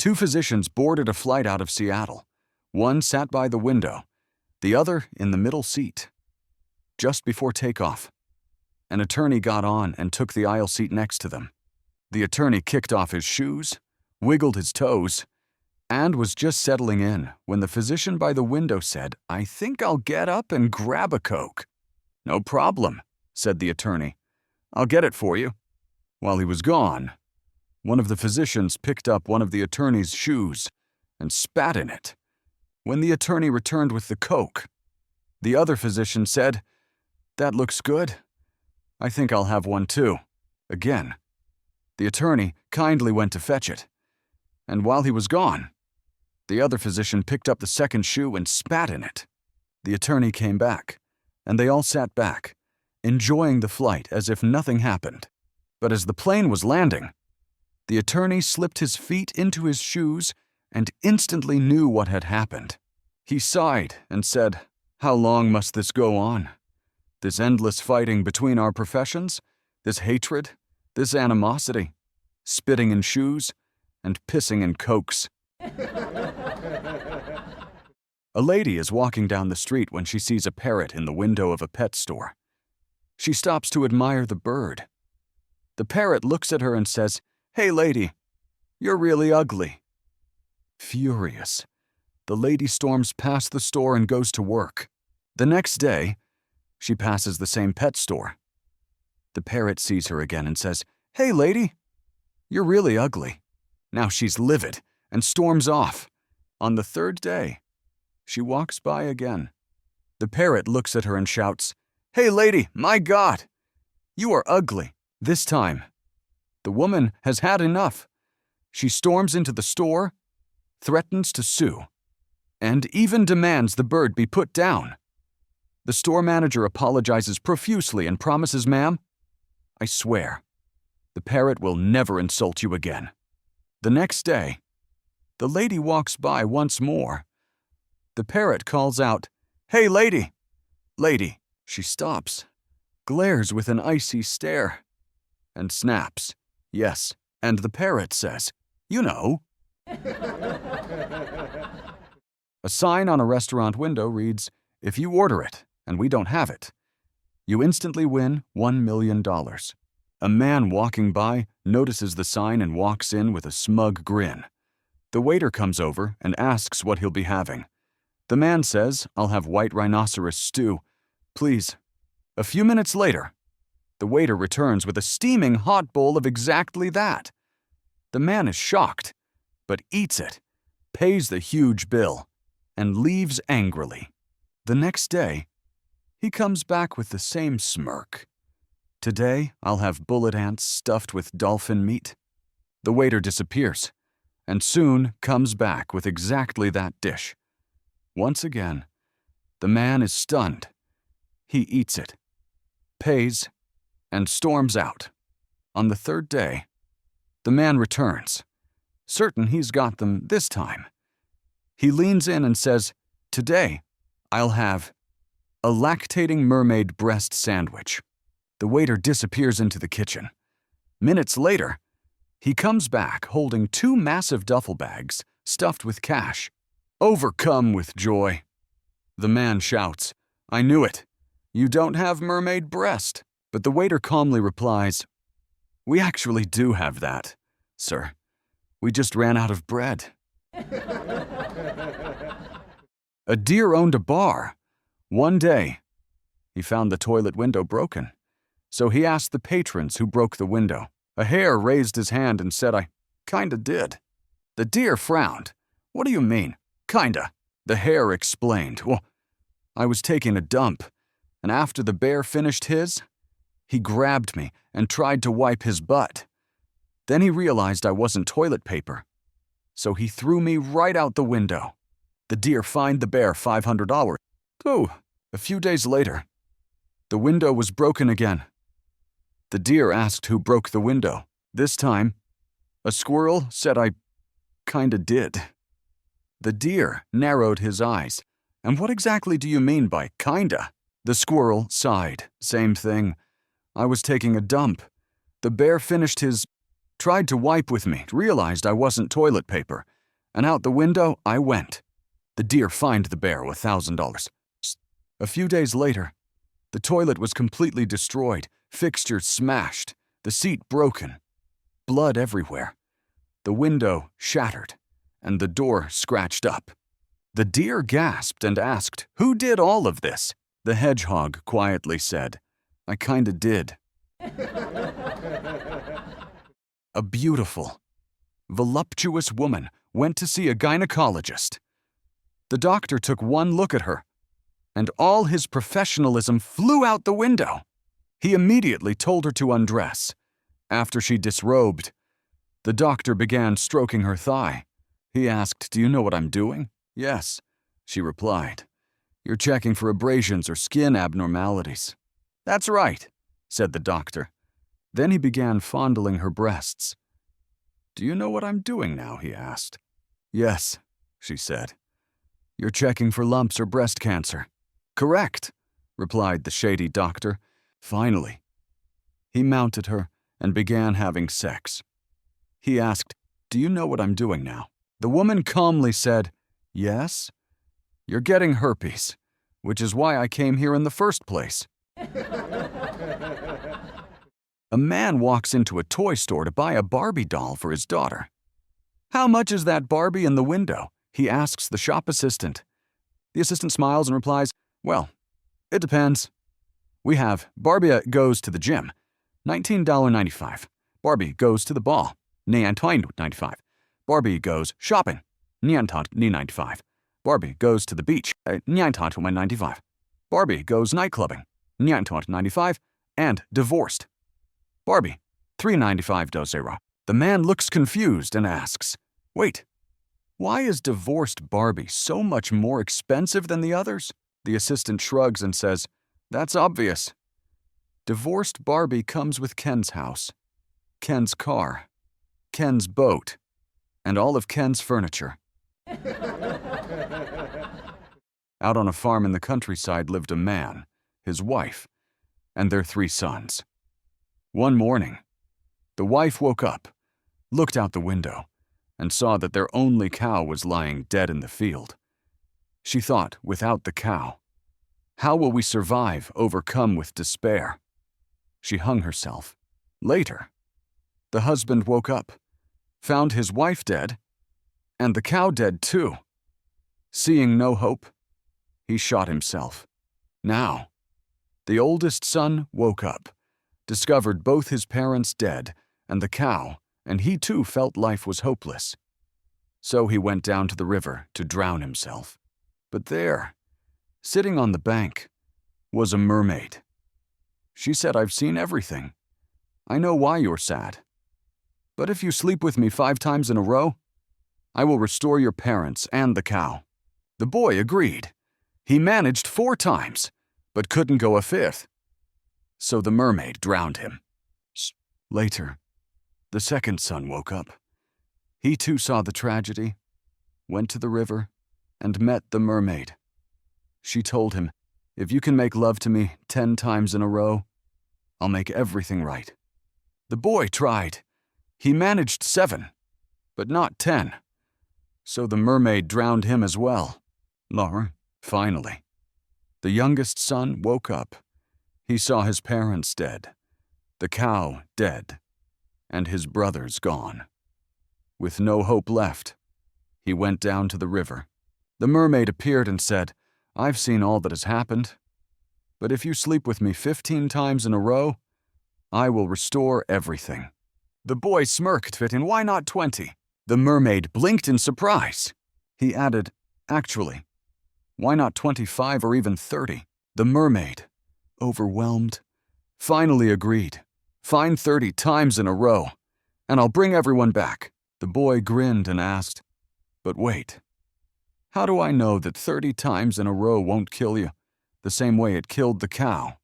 Two physicians boarded a flight out of Seattle. One sat by the window, the other in the middle seat. Just before takeoff, an attorney got on and took the aisle seat next to them. The attorney kicked off his shoes, wiggled his toes, and was just settling in when the physician by the window said, "I think I'll get up and grab a Coke." "No problem," said the attorney. "I'll get it for you." While he was gone, one of the physicians picked up one of the attorney's shoes and spat in it. When the attorney returned with the Coke, the other physician said, "That looks good. I think I'll have one too." Again. The attorney kindly went to fetch it, and while he was gone, the other physician picked up the second shoe and spat in it. The attorney came back, and they all sat back, enjoying the flight as if nothing happened. But as the plane was landing, the attorney slipped his feet into his shoes and instantly knew what had happened. He sighed and said, "How long must this go on? This endless fighting between our professions, this hatred, this animosity, spitting in shoes, and pissing in Cokes." A lady is walking down the street when she sees a parrot in the window of a pet store. She stops to admire the bird. The parrot looks at her and says, "Hey lady, you're really ugly." Furious, the lady storms past the store and goes to work. The next day, she passes the same pet store. The parrot sees her again and says, "Hey lady, you're really ugly." Now she's livid and storms off. On the third day, she walks by again. The parrot looks at her and shouts, "Hey lady, my God, you are ugly." This time, the woman has had enough. She storms into the store, threatens to sue, and even demands the bird be put down. The store manager apologizes profusely and promises, "Ma'am, I swear, the parrot will never insult you again." The next day, the lady walks by once more. The parrot calls out, "Hey lady, lady." She stops, glares with an icy stare, and snaps, "Yes." And the parrot says, "You know." A sign on a restaurant window reads, "If you order it and we don't have it, you instantly win $1 million. A man walking by notices the sign and walks in with a smug grin. The waiter comes over and asks what he'll be having. The man says, "I'll have white rhinoceros stew, please." A few minutes later, the waiter returns with a steaming hot bowl of exactly that. The man is shocked, but eats it, pays the huge bill, and leaves angrily. The next day, he comes back with the same smirk. "Today, I'll have bullet ants stuffed with dolphin meat." The waiter disappears, and soon comes back with exactly that dish. Once again, the man is stunned. He eats it, pays, and storms out. On the third day, the man returns, certain he's got them this time. He leans in and says, "Today, I'll have a lactating mermaid breast sandwich." The waiter disappears into the kitchen. Minutes later, he comes back holding 2 massive duffel bags stuffed with cash. Overcome with joy, the man shouts, "I knew it. You don't have mermaid breast." But the waiter calmly replies, "We actually do have that, sir. We just ran out of bread." A deer owned a bar. One day, he found the toilet window broken, so he asked the patrons who broke the window. A hare raised his hand and said, "I kinda did." The deer frowned. "What do you mean, kinda?" The hare explained, "Well, I was taking a dump, and after the bear finished his, he grabbed me and tried to wipe his butt. Then he realized I wasn't toilet paper, so he threw me right out the window." The deer fined the bear $500. Oh, a few days later, the window was broken again. The deer asked who broke the window. This time, a squirrel said, "I kinda did." The deer narrowed his eyes. "And what exactly do you mean by kinda?" The squirrel sighed. "Same thing. I was taking a dump. The bear finished his tried to wipe with me, realized I wasn't toilet paper, and out the window I went. The deer fined the bear $1,000. A few days later, the toilet was completely destroyed, fixtures smashed, the seat broken, blood everywhere, the window shattered, and the door scratched up. The deer gasped and asked, "Who did all of this?" The hedgehog quietly said, "I kinda did." A beautiful, voluptuous woman went to see a gynecologist. The doctor took one look at her, and all his professionalism flew out the window. He immediately told her to undress. After she disrobed, the doctor began stroking her thigh. He asked, "Do you know what I'm doing?" "Yes," she replied. "You're checking for abrasions or skin abnormalities." "That's right," said the doctor. Then he began fondling her breasts. "Do you know what I'm doing now?" he asked. "Yes," she said. "You're checking for lumps or breast cancer." "Correct," replied the shady doctor. Finally, he mounted her and began having sex. He asked, "Do you know what I'm doing now?" The woman calmly said, "Yes. You're getting herpes, which is why I came here in the first place." A man walks into a toy store to buy a Barbie doll for his daughter. "How much is that Barbie in the window?" he asks the shop assistant. The assistant smiles and replies, "Well, it depends. We have Barbie goes to the gym, $19.95. Barbie goes to the ball, $19.95. Barbie goes shopping, $19.95. Barbie goes to the beach, $19.95. Barbie goes nightclubbing, $19.95. And divorced. Barbie, $3.95. The man looks confused and asks, "Wait, why is divorced Barbie so much more expensive than the others?" The assistant shrugs and says, "That's obvious. Divorced Barbie comes with Ken's house, Ken's car, Ken's boat, and all of Ken's furniture." Out on a farm in the countryside lived a man, his wife, and their 3 sons. One morning, the wife woke up, looked out the window, and saw that their only cow was lying dead in the field. She thought, without the cow, how will we survive, overcome with despair? She hung herself. Later, the husband woke up, found his wife dead, and the cow dead too. Seeing no hope, he shot himself. Now, the oldest son woke up, discovered both his parents dead and the cow, and he too felt life was hopeless. So he went down to the river to drown himself. But there, sitting on the bank, was a mermaid. She said, "I've seen everything. I know why you're sad. But if you sleep with me 5 times in a row, I will restore your parents and the cow." The boy agreed. He managed 4 times, but couldn't go a 5th. So the mermaid drowned him. Later, the second son woke up. He too saw the tragedy, went to the river, and met the mermaid. She told him, "If you can make love to me 10 times in a row, I'll make everything right." The boy tried. He managed 7, but not 10. So the mermaid drowned him as well. Finally, the youngest son woke up. He saw his parents dead, the cow dead, and his brothers gone. With no hope left, he went down to the river. The mermaid appeared and said, "I've seen all that has happened, but if you sleep with me 15 times in a row, I will restore everything." The boy smirked, "And why not 20? The mermaid blinked in surprise. He added, "Actually, why not 25 or even 30? The mermaid, overwhelmed, finally agreed. "Fine 30 times in a row, and I'll bring everyone back." The boy grinned and asked, "But wait, how do I know that 30 times in a row won't kill you, the same way it killed the cow?"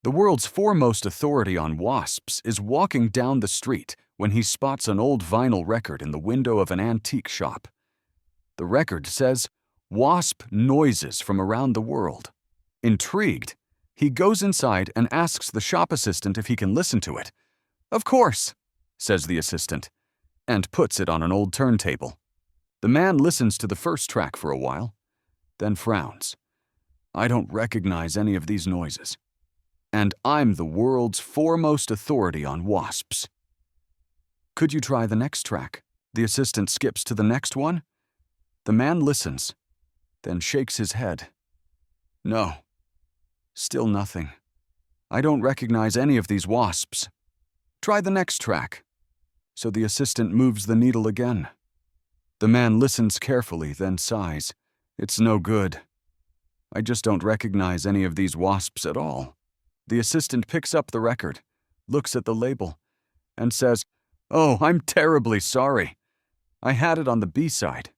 The world's foremost authority on wasps is walking down the street when he spots an old vinyl record in the window of an antique shop. The record says, "Wasp noises from around the world." Intrigued, He goes inside and asks the shop assistant if he can listen to it. "Of course," says the assistant, and puts it on an old turntable. The man listens to the first track for a while, then frowns. "I don't recognize any of these noises. And I'm the world's foremost authority on wasps." "Could you try the next track?" The assistant skips to the next one. The man listens, then shakes his head. "No. Still nothing. I don't recognize any of these wasps. Try the next track." So the assistant moves the needle again. The man listens carefully, then sighs. "It's no good. I just don't recognize any of these wasps at all." The assistant picks up the record, looks at the label, and says, "Oh, I'm terribly sorry. I had it on the B-side."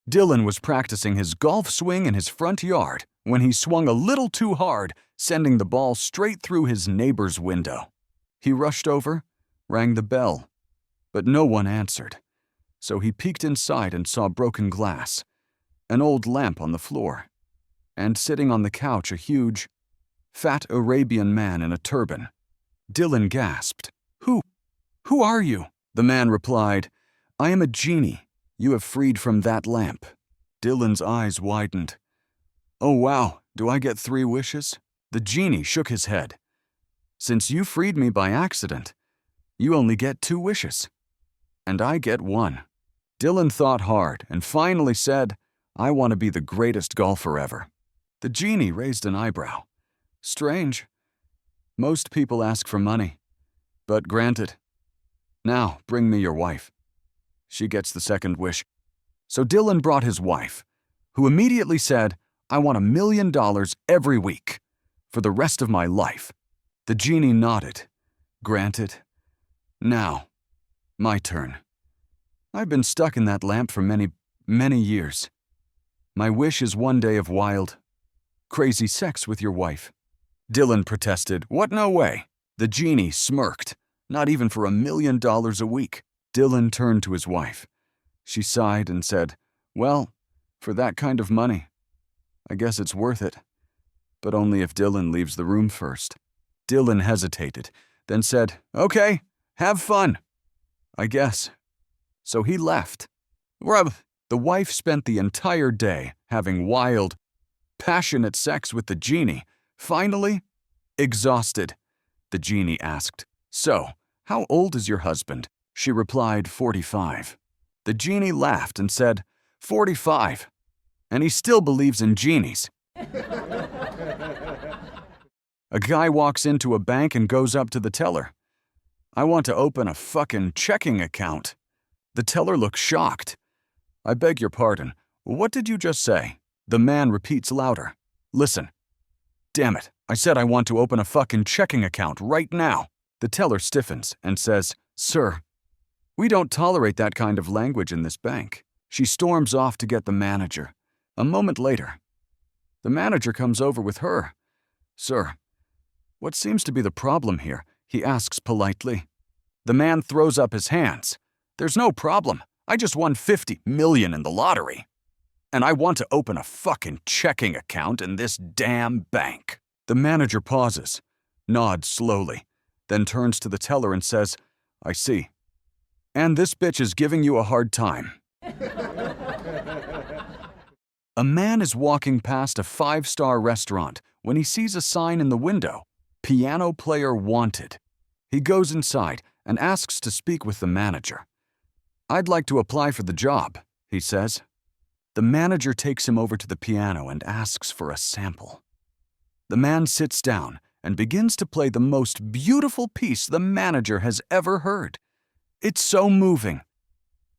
Dylan was practicing his golf swing in his front yard when he swung a little too hard, sending the ball straight through his neighbor's window. He rushed over, rang the bell, but no one answered. So he peeked inside and saw broken glass, an old lamp on the floor, and sitting on the couch a huge, fat Arabian man in a turban. Dylan gasped. Who are you?" The man replied, "I am a genie you have freed from that lamp." Dylan's eyes widened. "Oh wow, do I get 3 wishes?" The genie shook his head. "Since you freed me by accident, you only get 2 wishes. And I get 1. Dylan thought hard and finally said, "I want to be the greatest golfer ever." The genie raised an eyebrow. "Strange. Most people ask for money. But granted. Now, bring me your wife." She gets the second wish. So Dylan brought his wife, who immediately said, "I want $1 million every week, for the rest of my life." The genie nodded. "Granted. Now, my turn. I've been stuck in that lamp for many, many years. My wish is 1 day of wild, crazy sex with your wife." Dylan protested, "What, no way?" The genie smirked. "Not even for $1 million a week." Dylan turned to his wife. She sighed and said, "Well, for that kind of money, I guess it's worth it. But only if Dylan leaves the room first." Dylan hesitated, then said, "Okay, have fun, I guess." So he left. The wife spent the entire day having wild, passionate sex with the genie. Finally, exhausted, the genie asked, "So, how old is your husband?" She replied, 45. The genie laughed and said, 45, and he still believes in genies. A guy walks into a bank and goes up to the teller. "I want to open a fucking checking account." The teller looks shocked. "I beg your pardon, what did you just say?" The man repeats louder. "Listen. Damn it, I said I want to open a fucking checking account right now." The teller stiffens and says, "Sir, we don't tolerate that kind of language in this bank." She storms off to get the manager. A moment later, the manager comes over with her. "Sir, what seems to be the problem here?" he asks politely. The man throws up his hands. "There's no problem. I just won $50 million in the lottery. And I want to open a fucking checking account in this damn bank." The manager pauses, nods slowly, then turns to the teller and says, "I see. And this bitch is giving you a hard time." A man is walking past a 5-star restaurant when he sees a sign in the window, "Piano player wanted." He goes inside and asks to speak with the manager. "I'd like to apply for the job," he says. The manager takes him over to the piano and asks for a sample. The man sits down and begins to play the most beautiful piece the manager has ever heard. It's so moving.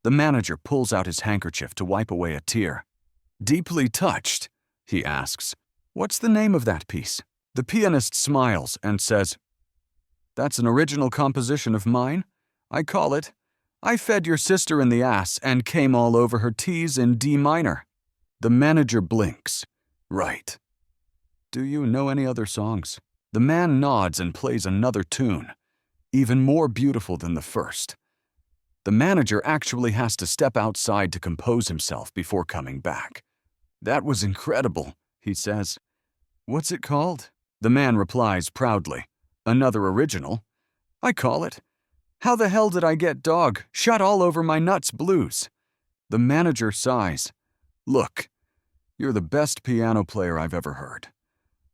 The manager pulls out his handkerchief to wipe away a tear. Deeply touched, he asks, "What's the name of that piece?" The pianist smiles and says, "That's an original composition of mine. I call it, 'I fed your sister in the ass and came all over her T's in D minor.'" The manager blinks. "Right. Do you know any other songs?" The man nods and plays another tune, even more beautiful than the first. The manager actually has to step outside to compose himself before coming back. "That was incredible," he says. What's it called? The man replies proudly. Another original. I call it, How the Hell Did I Get Dog Shut All Over My Nuts Blues. The manager sighs. Look, you're the best piano player I've ever heard.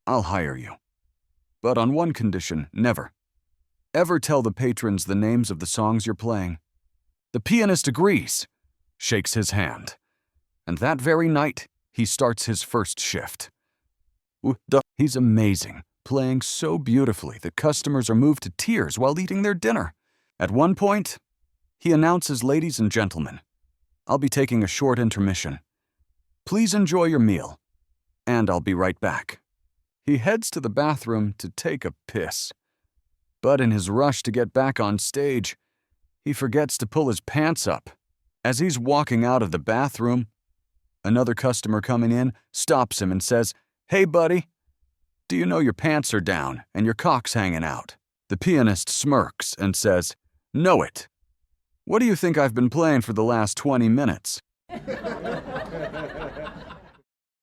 I'll hire you. But on one condition, never. Ever tell the patrons the names of the songs you're playing. The pianist agrees, shakes his hand. And that very night, he starts his first shift. He's amazing, playing so beautifully that customers are moved to tears while eating their dinner. At one point, he announces, Ladies and gentlemen, I'll be taking a short intermission. Please enjoy your meal, and I'll be right back. He heads to the bathroom to take a piss. But in his rush to get back on stage, he forgets to pull his pants up. As he's walking out of the bathroom, another customer coming in stops him and says, Hey, buddy, do you know your pants are down and your cock's hanging out? The pianist smirks and says, Know it. What do you think I've been playing for the last 20 minutes?